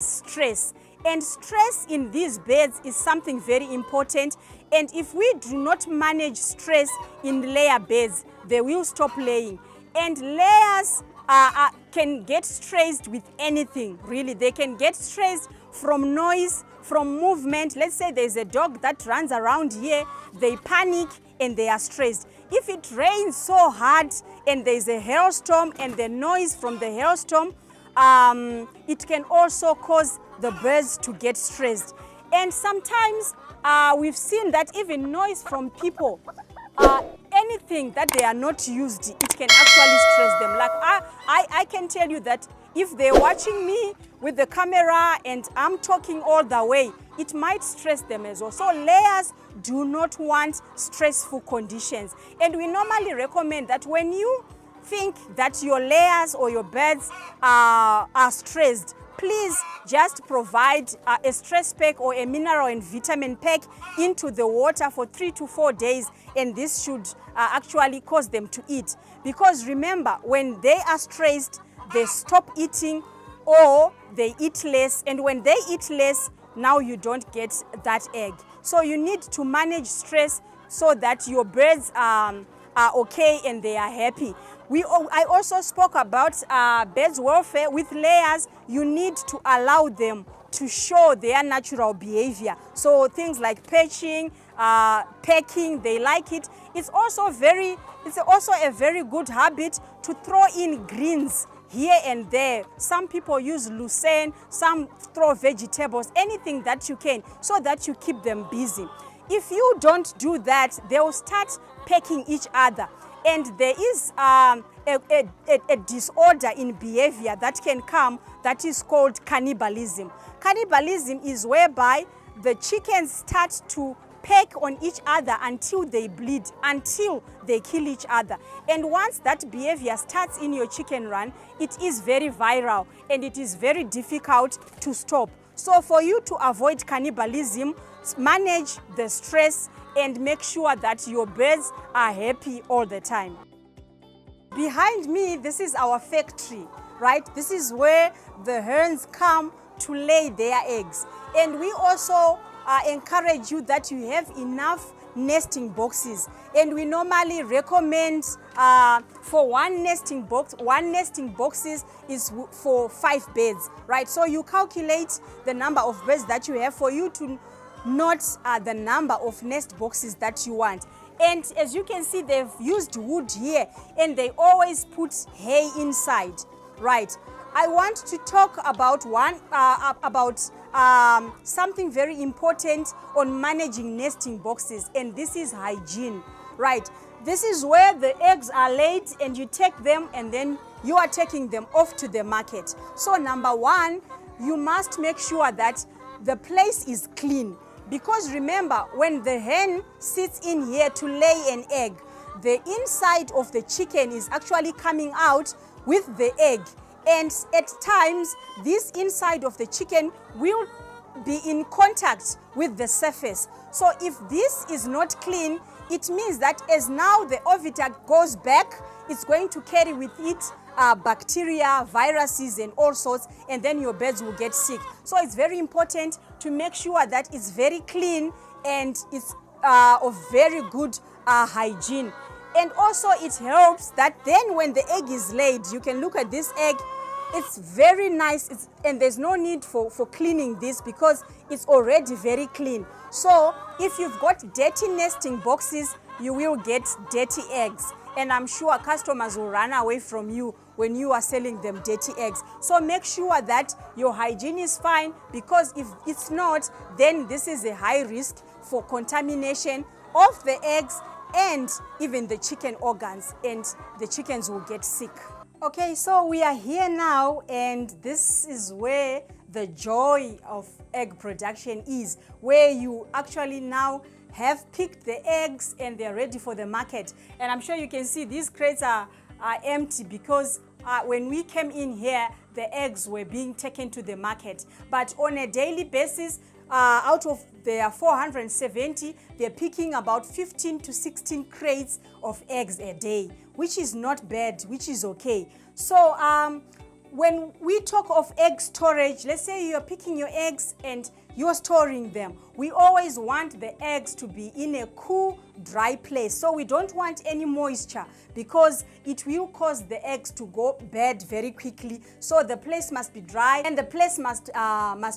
stress. And stress in these birds is something very important. And if we do not manage stress in layer birds, they will stop laying. And layers can get stressed with anything, really. They can get stressed from noise, from movement. Let's say there's a dog that runs around here, they panic and they are stressed. If it rains so hard and there's a hailstorm and the noise from the hailstorm, it can also cause the birds to get stressed. And sometimes we've seen that even noise from people, anything that they are not used, it can actually stress them. Like I can tell you that if they're watching me with the camera and I'm talking all the way, it might stress them as well. So layers do not want stressful conditions. And we normally recommend that when you think that your layers or your birds are stressed, please just provide a stress pack or a mineral and vitamin pack into the water for 3 to 4 days, and this should actually cause them to eat. Because remember, when they are stressed, they stop eating or they eat less, and when they eat less, now you don't get that egg. So you need to manage stress so that your birds are okay and they are happy. I also spoke about birds' welfare. With layers, you need to allow them to show their natural behavior. So things like perching, pecking, they like it. It's also a very good habit to throw in greens here and there. Some people use lucerne, some throw vegetables, anything that you can, so that you keep them busy. If you don't do that, they will start pecking each other. And there is a disorder in behavior that can come that is called cannibalism. Cannibalism is whereby the chickens start to peck on each other until they bleed, until they kill each other. And once that behavior starts in your chicken run, it is very viral and it is very difficult to stop. So for you to avoid cannibalism, manage the stress and make sure that your birds are happy all the time. Behind me, this is our factory, right? This is where the hens come to lay their eggs. And we also encourage you that you have enough nesting boxes. And we normally recommend for one nesting boxes is for 5 birds, right? So you calculate the number of birds that you have for you to note the number of nest boxes that you want. And as you can see, they've used wood here and they always put hay inside, right? I want to talk about something very important on managing nesting boxes, and this is hygiene, right? This is where the eggs are laid and you take them and then you are taking them off to the market. So number one, you must make sure that the place is clean. Because remember, when the hen sits in here to lay an egg, the inside of the chicken is actually coming out with the egg. And at times, this inside of the chicken will be in contact with the surface. So if this is not clean, it means that as now the oviduct goes back, it's going to carry with it bacteria, viruses, and all sorts, and then your birds will get sick. So it's very important to make sure that it's very clean and it's of very good hygiene. And also it helps that then when the egg is laid, you can look at this egg. It's very nice, and there's no need for cleaning this because it's already very clean. So if you've got dirty nesting boxes, you will get dirty eggs. And I'm sure customers will run away from you when you are selling them dirty eggs. So make sure that your hygiene is fine, because if it's not, then this is a high risk for contamination of the eggs and even the chicken organs, and the chickens will get sick. Okay, so we are here now, and this is where the joy of egg production is, where you actually now have picked the eggs and they're ready for the market. And I'm sure you can see these crates are empty because when we came in here, the eggs were being taken to the market. But on a daily basis, out of their 470, they're picking about 15 to 16 crates of eggs a day, which is not bad, which is okay. So when we talk of egg storage, let's say you're picking your eggs and you're storing them. We always want the eggs to be in a cool, dry place. So we don't want any moisture because it will cause the eggs to go bad very quickly. So the place must be dry and the place must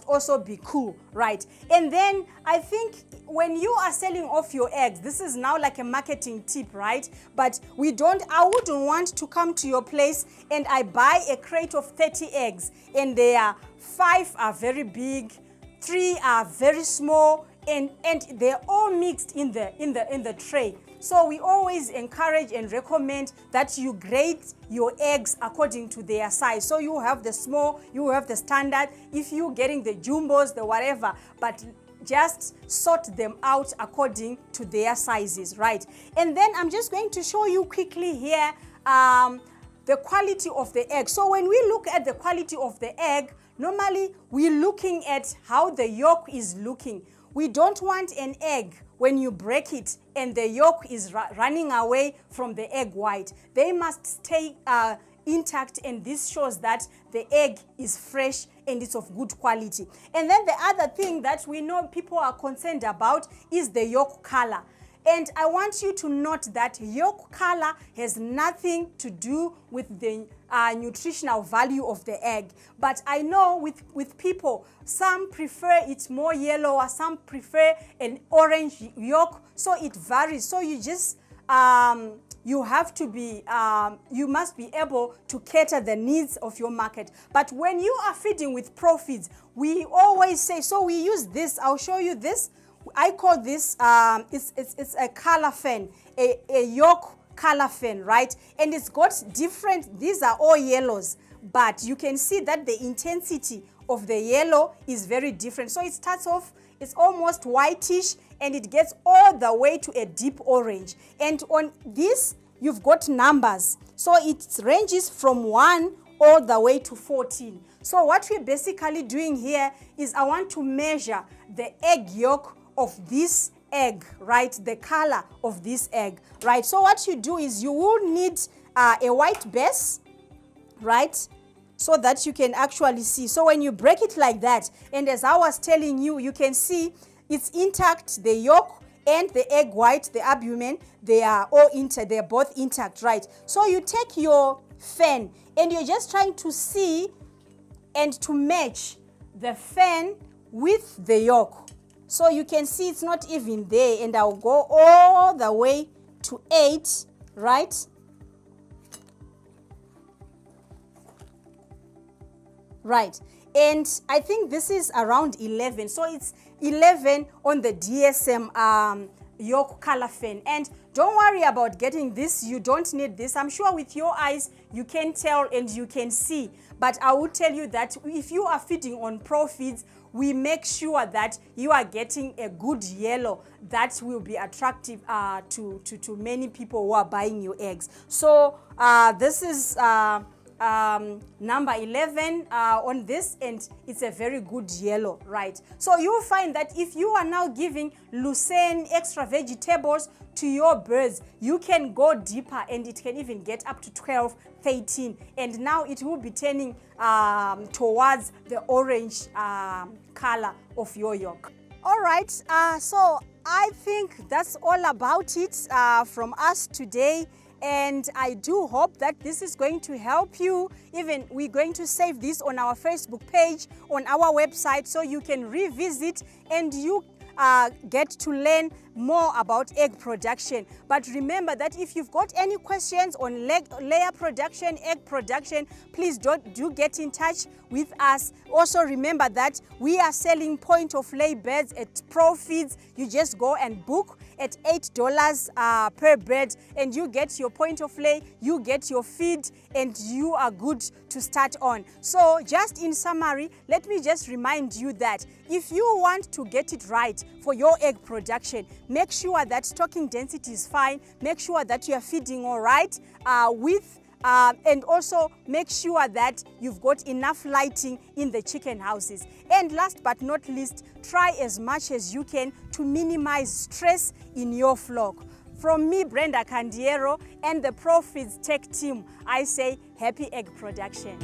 also be cool, right? And then I think when you are selling off your eggs, this is now like a marketing tip, right? But I wouldn't want to come to your place and I buy a crate of 30 eggs and there are 5 are very big, 3 are very small, and they're all mixed in the tray. So we always encourage and recommend that you grade your eggs according to their size. So you have the small, you have the standard, if you're getting the jumbos, the whatever, but just sort them out according to their sizes, right? And then I'm just going to show you quickly here the quality of the egg. So when we look at the quality of the egg, normally we're looking at how the yolk is looking. We don't want an egg when you break it and the yolk is running away from the egg white. They must stay intact, and this shows that the egg is fresh and it's of good quality. And then the other thing that we know people are concerned about is the yolk color. And I want you to note that yolk color has nothing to do with the nutritional value of the egg. But I know with people, some prefer it more yellow, or some prefer an orange yolk, so it varies. So you just you have to be, you must be able to cater the needs of your market. But when you are feeding with Profeeds, we always say, so we use this, I'll show you this. I call this, it's a color fan, a yolk color fan, right? And it's got different, these are all yellows, but you can see that the intensity of the yellow is very different. So it starts off, it's almost whitish, and it gets all the way to a deep orange. And on this, you've got numbers. So it ranges from 1 all the way to 14. So what we're basically doing here is I want to measure the egg yolk of this egg, right? The color of this egg, right? So what you do is you will need a white base, right? So that you can actually see. So when you break it like that, and as I was telling you, you can see it's intact, the yolk and the egg white, the albumin, they are all intact, they're both intact, right? So you take your fan and you're just trying to see and to match the fan with the yolk. So you can see it's not even there, and I'll go all the way to 8, right? Right, and I think this is around 11, so it's 11 on the DSM yolk color fan. And don't worry about getting this, you don't need this. I'm sure with your eyes you can tell and you can see, but I will tell you that if you are feeding on Profeeds, we make sure that you are getting a good yellow that will be attractive to many people who are buying your eggs. So this is number 11 on this, and it's a very good yellow, right? So you'll find that if you are now giving lucerne, extra vegetables to your birds, you can go deeper and it can even get up to 12, 13, and now it will be turning towards the orange color of your yolk. All right, so I think that's all about it from us today. And I do hope that this is going to help you. Even we're going to save this on our Facebook page, on our website, so you can revisit and you get to learn more about egg production. But remember that if you've got any questions on layer production, egg production, please do get in touch with us. Also remember that we are selling point of lay beds at Profeeds. You just go and book at $8 per bed, and you get your point of lay, you get your feed, and you are good to start on. So just in summary, let me just remind you that if you want to get it right for your egg production, make sure that stocking density is fine, make sure that you are feeding all right and also make sure that you've got enough lighting in the chicken houses. And last but not least, try as much as you can to minimize stress in your flock. From me, Brenda Kandiero, and the Profeeds Tech team, I say happy egg production.